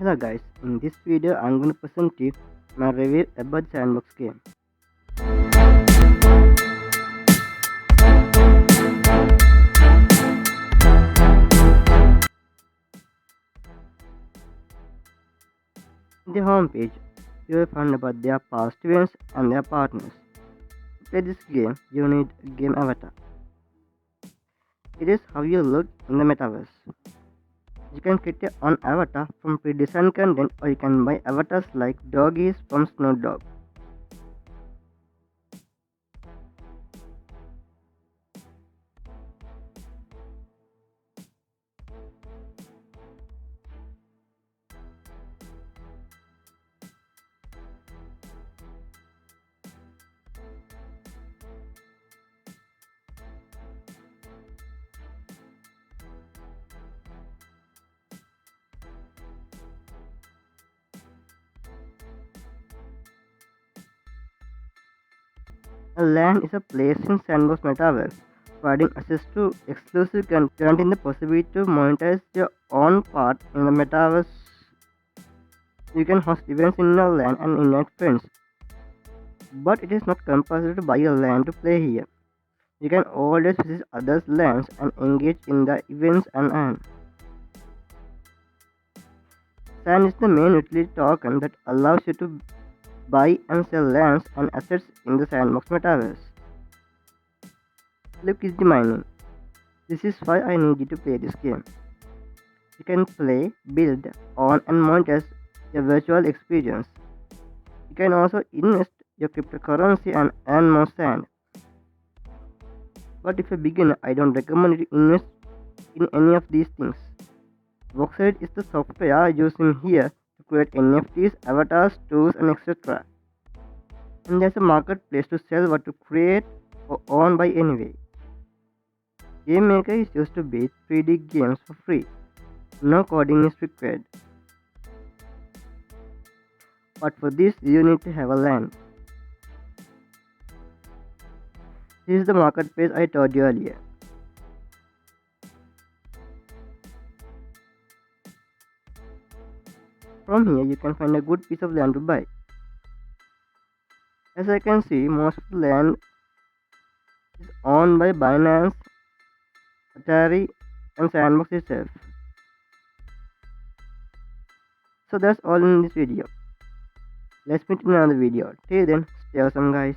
Hello guys, in this video I'm going to present you my review about Sandbox Game. In the homepage, you will find about their past events and their partners. To play this game, you need a game avatar. It is how you look in the metaverse. You can create your own avatar from pre-designed content, or you can buy avatars like doggies from Snoop Dogg. A land is a place in Sandbox Metaverse, providing access to exclusive content, granting the possibility to monetize your own part in the metaverse. You can host events in your land and invite friends, but it is not compulsory to buy a land to play here. You can always visit others' lands and engage in the events and earn. Sand is the main utility token that allows you to buy and sell lands and assets in the Sandbox Metaverse. Look is the mining. This is why I need you to play this game. You can play, build, own and monetize your virtual experience. You can also invest your cryptocurrency and earn more sand. But if you're a beginner, I don't recommend you to invest in any of these things. Voxelite is the software used in here to create NFTs, avatars, tools and etc. And there's a marketplace to sell what you create or own by anyway. Game Maker is used to build 3D games for free. No coding is required. But for this you need to have a land. This is the marketplace I told you earlier. From here you can find a good piece of land to buy. As I can see, most of the land is owned by Binance, Atari and Sandbox itself. So that's all in this video. Let's meet in another video. Till then, stay awesome guys.